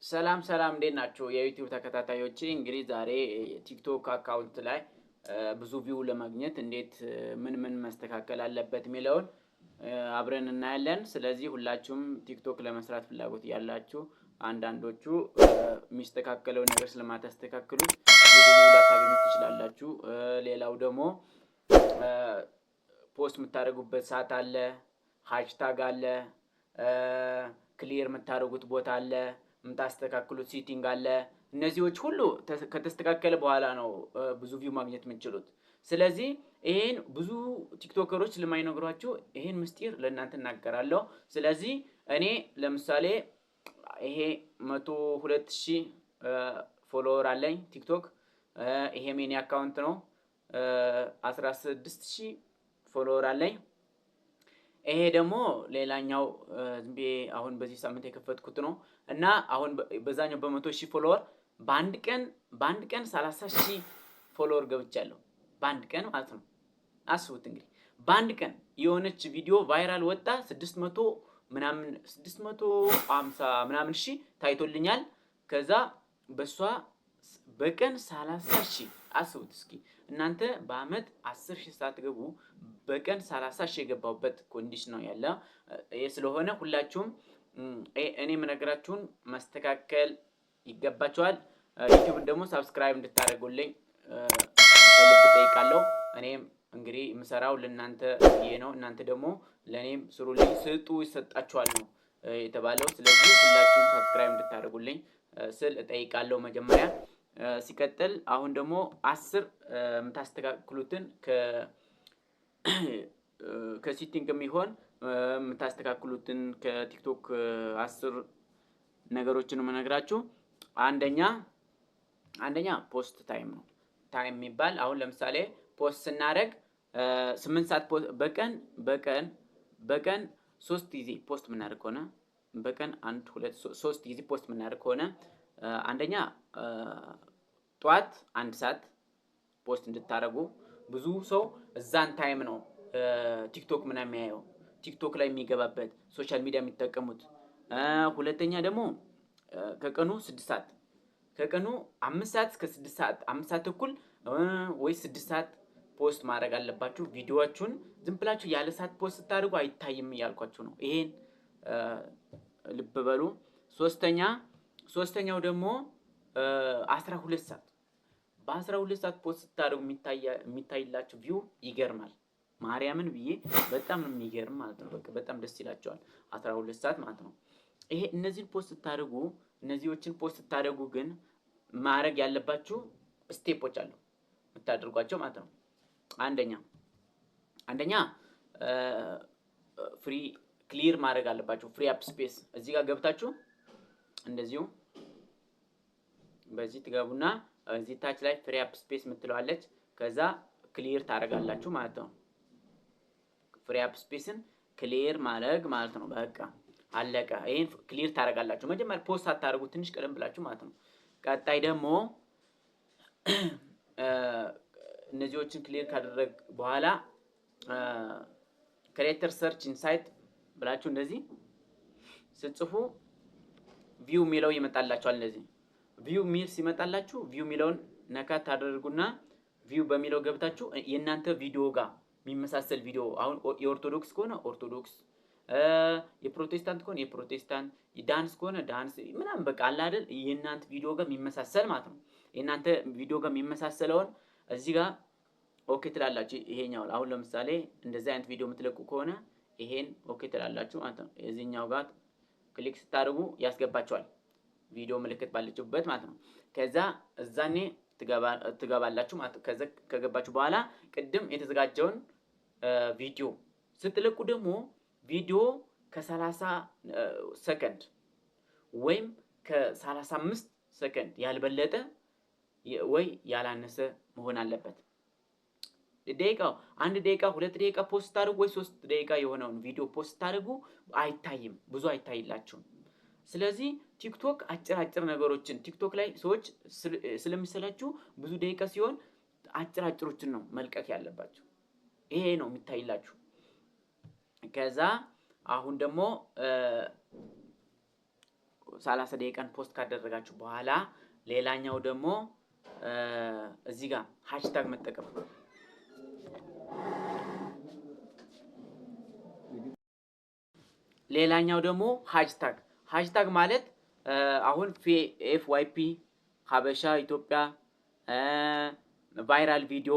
ሰላም ሰላም እንዴት ናችሁ? የዩቲዩብ ተከታታዮቼ እንግዲህ ዛሬ ቲክቶክ አካውንት ላይ ብዙ ቪው ለማግኘት እንዴት ምን መስተካከል አለበት የሚለውን አብረን እናያለን። ስለዚህ ሁላችሁም ቲክቶክ ለመስራት ፍላጎት ያላችሁ አንዳንዶቹ የሚስተካከለው ነገር ስለማታስተካክሉት ብዙ ቪው ላታገኙ ትችላላችሁ። ሌላው ደግሞ ፖስት የምታደርጉበት ሰዓት አለ፣ ሃሽታግ አለ፣ ክሊር የምታደርጉት ቦታ አለ፣ የምታስተካክሉት ሴቲንግ አለ። እነዚህዎች ሁሉ ከተስተካከለ በኋላ ነው ብዙ ቪው ማግኘት የምንችሉት። ስለዚህ ይሄን ብዙ ቲክቶከሮች ስለማይነግሯችሁ ይሄን ምስጢር ለእናንተ እናገራለሁ። ስለዚህ እኔ ለምሳሌ ይሄ 102,000 ፎሎወር አለኝ ቲክቶክ። ይሄም የኔ አካውንት ነው። 16,000 ፎሎወር አለኝ። ይሄ ደግሞ ሌላኛው ዝምቤ አሁን በዚህ ሳምንት የከፈትኩት ነው እና አሁን በዛኛው በ100,000 ፎሎወር በአንድ ቀን 30,000 ፎሎወር ገብቻለሁ። በአንድ ቀን ማለት ነው። አስቡት እንግዲህ በአንድ ቀን የሆነች ቪዲዮ ቫይራል ወጣ 650 ምናምን ሺህ ታይቶልኛል። ከዛ በሷ በቀን 30,000 አስቡት እስኪ እናንተ በአመት 10,000 ሳትገቡ በቀን 30,000 የገባሁበት ኮንዲሽን ነው ያለ። ይሄ ስለሆነ ሁላችሁም እኔ የምነግራችሁን ማስተካከል ይገባችኋል። ዩቲዩብን ደግሞ ሰብስክራይብ እንድታደርጉልኝ ከልብ ጠይቃለሁ። እኔም እንግዲህ የምሰራው ለእናንተ ይሄ ነው። እናንተ ደግሞ ለእኔም ስሩልኝ፣ ስጡ ይሰጣችኋል ነው የተባለው። ስለዚህ ሁላችሁም ሰብስክራይብ እንድታደርጉልኝ ስል እጠይቃለሁ መጀመሪያ። ሲቀጥል አሁን ደግሞ 10 የምታስተካክሉትን ከሴቲንግ የሚሆን የምታስተካክሉትን ከቲክቶክ 10 ነገሮችን የምነግራችሁ። አንደኛ ፖስት ታይም ነው። ታይም የሚባል አሁን ለምሳሌ ፖስት ስናደርግ 8 ሰዓት በቀን 3 ጊዜ ፖስት የምናደርግ ከሆነ በቀን 1 2 3 ጊዜ ፖስት የምናደርግ ከሆነ አንደኛ ጠዋት 1 ሰዓት ፖስት እንድታደርጉ። ብዙ ሰው እዛን ታይም ነው ቲክቶክ ምናምን የሚያየው፣ ቲክቶክ ላይ የሚገባበት ሶሻል ሚዲያ የሚጠቀሙት። ሁለተኛ ደግሞ ከቀኑ 6 ሰዓት ከቀኑ 5 ሰዓት እስከ 6 ሰዓት 5 ሰዓት ተኩል ወይ 6 ሰዓት ፖስት ማድረግ አለባችሁ። ቪዲዮአችሁን ዝም ብላችሁ ያለ ሰዓት ፖስት ስታደርጉ አይታይም እያልኳችሁ ነው። ይሄን ልብ በሉ። ሶስተኛው ደግሞ 12 ሰዓት በ12 ሰዓት ፖስት ስታደርጉ የሚታይላችሁ ቪው ይገርማል። ማርያምን ብዬ በጣም ነው የሚገርም ማለት ነው። በቃ በጣም ደስ ይላቸዋል 12 ሰዓት ማለት ነው። ይሄ እነዚህዎችን ፖስት ስታደርጉ ግን ማድረግ ያለባችሁ ስቴፖች አሉ የምታደርጓቸው ማለት ነው። አንደኛ ፍሪ ክሊር ማድረግ አለባችሁ። ፍሪ አፕ ስፔስ እዚህ ጋር ገብታችሁ እንደዚሁ በዚህ ትገቡና እዚህ ታች ላይ ፍሪ አፕ ስፔስ የምትለዋለች። ከዛ ክሊር ታደርጋላችሁ ማለት ነው። ፍሪ አፕ ስፔስን ክሊር ማድረግ ማለት ነው። በቃ አለቀ። ይሄን ክሊር ታደርጋላችሁ። መጀመሪያ ፖስት አታደርጉ ትንሽ ቀደም ብላችሁ ማለት ነው። ቀጣይ ደግሞ እነዚህዎችን ክሊር ካደረግ በኋላ ክሬተር ሰርች ኢንሳይት ብላችሁ እንደዚህ ስትጽፉ ቪው ሚለው ይመጣላችኋል። እንደዚህ ቪው ሚል ሲመጣላችሁ ቪው ሚለውን ነካ ታደርጉና ቪው በሚለው ገብታችሁ የእናንተ ቪዲዮ ጋር የሚመሳሰል ቪዲዮ፣ አሁን የኦርቶዶክስ ከሆነ ኦርቶዶክስ፣ የፕሮቴስታንት ከሆነ የፕሮቴስታንት፣ ዳንስ ከሆነ ዳንስ ምናምን በቃ አለ አይደል የእናንተ ቪዲዮ ጋር የሚመሳሰል ማለት ነው። የእናንተ ቪዲዮ ጋር የሚመሳሰለውን እዚህ ጋር ኦኬ ትላላችሁ። ይሄኛው አሁን ለምሳሌ እንደዚህ አይነት ቪዲዮ የምትለቁ ከሆነ ይሄን ኦኬ ትላላችሁ ማለት ነው። እዚህኛው ጋር ክሊክ ስታደርጉ ያስገባችኋል ቪዲዮ ምልክት ባለችበት ማለት ነው። ከዛ እዛኔ ትገባላችሁ ማለት ነው። ከዛ ከገባችሁ በኋላ ቅድም የተዘጋጀውን ቪዲዮ ስትለቁ ደግሞ ቪዲዮ ከ30 ሰከንድ ወይም ከ35 ሰከንድ ያልበለጠ ወይ ያላነሰ መሆን አለበት። ደቂቃው 1 ደቂቃ 2 ደቂቃ ፖስት ታደርጉ ወይ 3 ደቂቃ የሆነውን ቪዲዮ ፖስት ታደርጉ አይታይም፣ ብዙ አይታይላችሁም። ስለዚህ ቲክቶክ አጭር ነገሮችን ቲክቶክ ላይ ሰዎች ስለሚሰላችሁ ብዙ ደቂቃ ሲሆን አጭሮችን ነው መልቀቅ ያለባችሁ። ይሄ ነው የሚታይላችሁ። ከዛ አሁን ደግሞ 30 ደቂቃን ፖስት ካደረጋችሁ በኋላ ሌላኛው ደግሞ እዚህ ጋር ሃሽታግ መጠቀም። ሌላኛው ደግሞ ሃሽታግ ማለት አሁን FYP ሀበሻ ኢትዮጵያ ቫይራል ቪዲዮ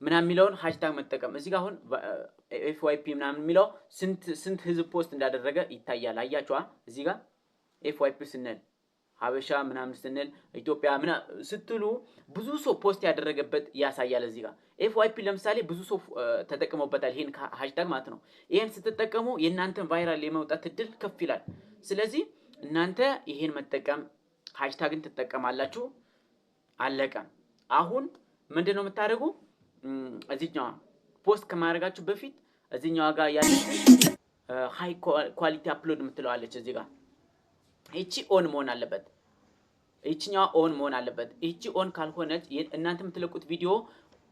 ምናምን የሚለውን ሃሽታግ መጠቀም። እዚህ ጋር አሁን FYP ምናምን የሚለው ስንት ህዝብ ፖስት እንዳደረገ ይታያል። አያችኋ? እዚህ ጋር FYP ስንል ሀበሻ ምናምን ስንል ኢትዮጵያ ስትሉ ብዙ ሰው ፖስት ያደረገበት ያሳያል። እዚህ ጋር FYP ለምሳሌ ብዙ ሰው ተጠቅመውበታል ይሄን ሃሽታግ ማለት ነው። ይሄን ስትጠቀሙ የእናንተን ቫይራል የመውጣት እድል ከፍ ይላል። ስለዚህ እናንተ ይሄን መጠቀም ሃሽታግን ትጠቀማላችሁ። አለቀ። አሁን ምንድነው የምታደርጉ? እዚህኛው ፖስት ከማድረጋችሁ በፊት እዚህኛው ጋር ያለች ሃይ ኳሊቲ አፕሎድ የምትለዋለች እዚህ ጋር እቺ ኦን መሆን አለበት። እቺኛው ኦን መሆን አለበት። እቺ ኦን ካልሆነች እናንተ የምትለቁት ቪዲዮ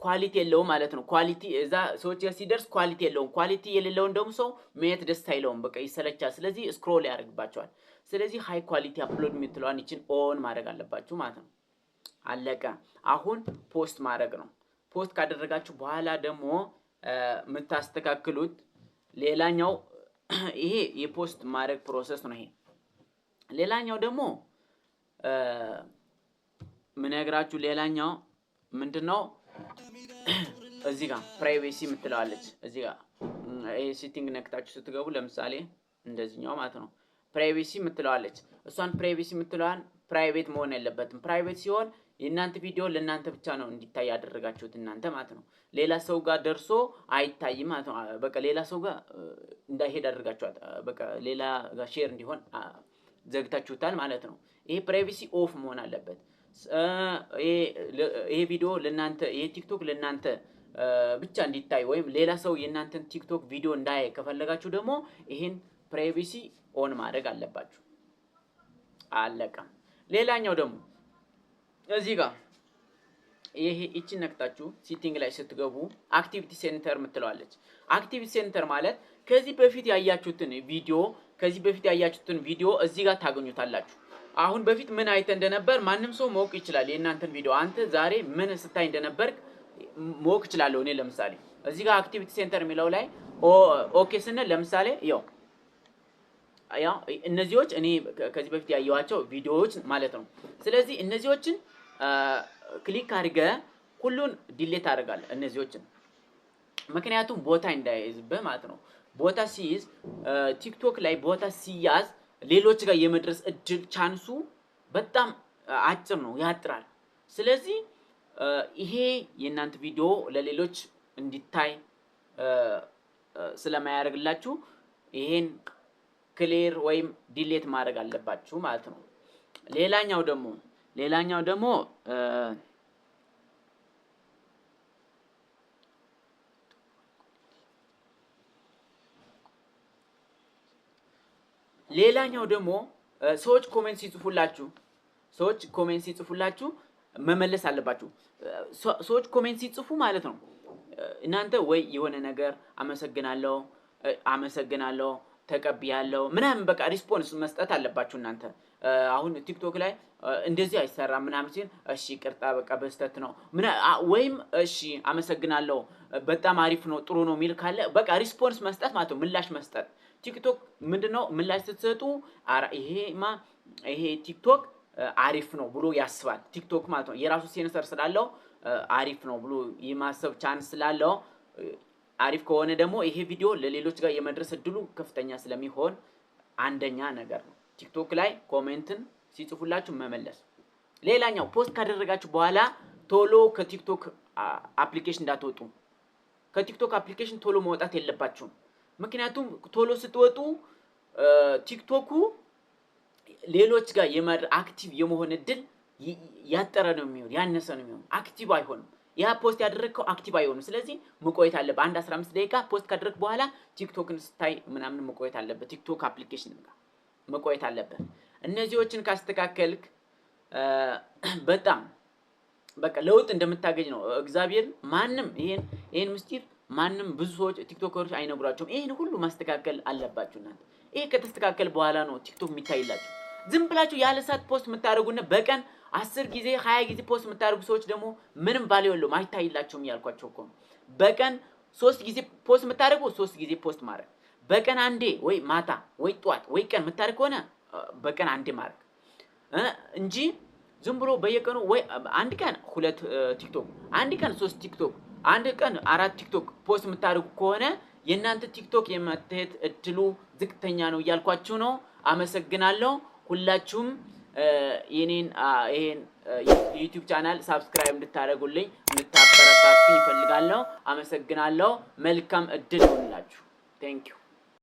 ኳሊቲ የለውም ማለት ነው። ኳሊቲ እዛ ሰዎች ጋር ሲደርስ ኳሊቲ የለውም። ኳሊቲ የሌለውን ደግሞ ሰው ማየት ደስ አይለውም፣ በቃ ይሰለቻል። ስለዚህ ስክሮል ያደርግባቸዋል። ስለዚህ ሃይ ኳሊቲ አፕሎድ የምትለዋን እቺን ኦን ማድረግ አለባችሁ ማለት ነው። አለቀ። አሁን ፖስት ማድረግ ነው። ፖስት ካደረጋችሁ በኋላ ደግሞ የምታስተካክሉት ሌላኛው ይሄ የፖስት ማድረግ ፕሮሰስ ነው። ይሄ ሌላኛው ደግሞ ምነግራችሁ ሌላኛው ምንድነው? እዚህ ጋር ፕራይቬሲ የምትለዋለች እዚህ ጋር ይሄ ሴቲንግ ነክታችሁ ስትገቡ ለምሳሌ እንደዚህኛው ማለት ነው ፕራይቬሲ የምትለዋለች። እሷን ፕራይቬሲ የምትለዋን ፕራይቬት መሆን የለበትም። ፕራይቬት ሲሆን የእናንተ ቪዲዮ ለእናንተ ብቻ ነው እንዲታይ ያደረጋችሁት እናንተ ማለት ነው። ሌላ ሰው ጋር ደርሶ አይታይም ማለት ነው። በቃ ሌላ ሰው ጋር እንዳይሄድ አድርጋችኋል። በቃ ሌላ ጋር ሼር እንዲሆን ዘግታችሁታል ማለት ነው። ይሄ ፕራይቬሲ ኦፍ መሆን አለበት። ይሄ ቪዲዮ ለእናንተ ይሄ ቲክቶክ ለእናንተ ብቻ እንዲታይ ወይም ሌላ ሰው የእናንተን ቲክቶክ ቪዲዮ እንዳያይ ከፈለጋችሁ ደግሞ ይሄን ፕራይቬሲ ኦን ማድረግ አለባችሁ። አለቀ። ሌላኛው ደግሞ እዚህ ጋር ይሄ እቺን ነክታችሁ ሴቲንግ ላይ ስትገቡ አክቲቪቲ ሴንተር የምትለዋለች። አክቲቪቲ ሴንተር ማለት ከዚህ በፊት ያያችሁትን ቪዲዮ እዚህ ጋር ታገኙታላችሁ። አሁን በፊት ምን አይተ እንደነበር ማንም ሰው ማወቅ ይችላል። የእናንተን ቪዲዮ አንተ ዛሬ ምን ስታይ እንደነበር ማወቅ ይችላል። እኔ ለምሳሌ እዚህ ጋር አክቲቪቲ ሴንተር የሚለው ላይ ኦኬ ስንል ለምሳሌ ያው እነዚህዎች እኔ ከዚህ በፊት ያየኋቸው ቪዲዮዎች ማለት ነው። ስለዚህ እነዚህዎችን ክሊክ አድርገ ሁሉን ዲሌት አደርጋለሁ እነዚህዎችን፣ ምክንያቱም ቦታ እንዳይዝብህ ማለት ነው። ቦታ ሲይዝ ቲክቶክ ላይ ቦታ ሲያዝ ሌሎች ጋር የመድረስ እድል ቻንሱ በጣም አጭር ነው፣ ያጥራል። ስለዚህ ይሄ የእናንተ ቪዲዮ ለሌሎች እንዲታይ ስለማያደርግላችሁ ይሄን ክሊር ወይም ዲሌት ማድረግ አለባችሁ ማለት ነው። ሌላኛው ደግሞ ሰዎች ኮሜንት ሲጽፉላችሁ መመለስ አለባችሁ። ሰዎች ኮሜንት ሲጽፉ ማለት ነው እናንተ ወይ የሆነ ነገር አመሰግናለሁ ተቀብያለሁ ምናምን በቃ ሪስፖንስ መስጠት አለባችሁ እናንተ። አሁን ቲክቶክ ላይ እንደዚህ አይሰራም ምናምን ሲል እሺ ቅርታ በቃ በስተት ነው ወይም እሺ አመሰግናለሁ በጣም አሪፍ ነው ጥሩ ነው ሚል ካለ በቃ ሪስፖንስ መስጠት ማለት ነው፣ ምላሽ መስጠት። ቲክቶክ ምንድነው ምላሽ ስትሰጡ ይሄ ቲክቶክ አሪፍ ነው ብሎ ያስባል። ቲክቶክ ማለት ነው የራሱ ሴንሰር ስላለው አሪፍ ነው ብሎ የማሰብ ቻንስ ስላለው አሪፍ ከሆነ ደግሞ ይሄ ቪዲዮ ለሌሎች ጋር የመድረስ እድሉ ከፍተኛ ስለሚሆን አንደኛ ነገር ነው ቲክቶክ ላይ ኮሜንትን ሲጽፉላችሁ መመለስ። ሌላኛው ፖስት ካደረጋችሁ በኋላ ቶሎ ከቲክቶክ አፕሊኬሽን እንዳትወጡ። ከቲክቶክ አፕሊኬሽን ቶሎ መውጣት የለባችሁም። ምክንያቱም ቶሎ ስትወጡ ቲክቶኩ ሌሎች ጋር አክቲቭ የመሆን እድል ያጠረ ነው የሚሆን፣ ያነሰ ነው የሚሆን፣ አክቲቭ አይሆንም። ያ ፖስት ያደረግከው አክቲቭ አይሆንም። ስለዚህ መቆየት አለበት። አንድ 15 ደቂቃ ፖስት ካደረግ በኋላ ቲክቶክን ስታይ ምናምን መቆየት አለበት። ቲክቶክ አፕሊኬሽን ጋር መቆየት አለበት። እነዚህዎችን ካስተካከልክ በጣም በቃ ለውጥ እንደምታገኝ ነው እግዚአብሔር። ማንም ይሄን ምስጢር ማንም ብዙ ሰዎች ቲክቶከሮች አይነግራቸውም። ይሄን ሁሉ ማስተካከል አለባችሁ እናንተ። ይሄ ከተስተካከል በኋላ ነው ቲክቶክ የሚታይላችሁ። ዝም ብላችሁ ያለ ሰዓት ፖስት የምታደርጉና በቀን 10 ጊዜ 20 ጊዜ ፖስት የምታደርጉ ሰዎች ደግሞ ምንም ቫልዩ የለውም አይታይላችሁም ያልኳቸው እኮ በቀን 3 ጊዜ ፖስት የምታደርጉ 3 ጊዜ ፖስት ማድረግ በቀን አንዴ ወይ ማታ ወይ ጧት ወይ ቀን የምታደርጉ ሆነ በቀን አንዴ ማድረግ እንጂ ዝም ብሎ በየቀኑ ወይ አንድ ቀን 2 ቲክቶክ አንድ ቀን 3 ቲክቶክ አንድ ቀን 4 ቲክቶክ ፖስት የምታደርጉ ከሆነ የእናንተ ቲክቶክ የመታየት እድሉ ዝቅተኛ ነው ያልኳችሁ ነው። አመሰግናለሁ። ሁላችሁም ይሄን ዩቲዩብ ቻናል ሰብስክራይብ እንድታደርጉልኝ እንድታበረታቱኝ ይፈልጋለሁ። አመሰግናለሁ። መልካም እድል ይሁንላችሁ። ቴንክ ዩ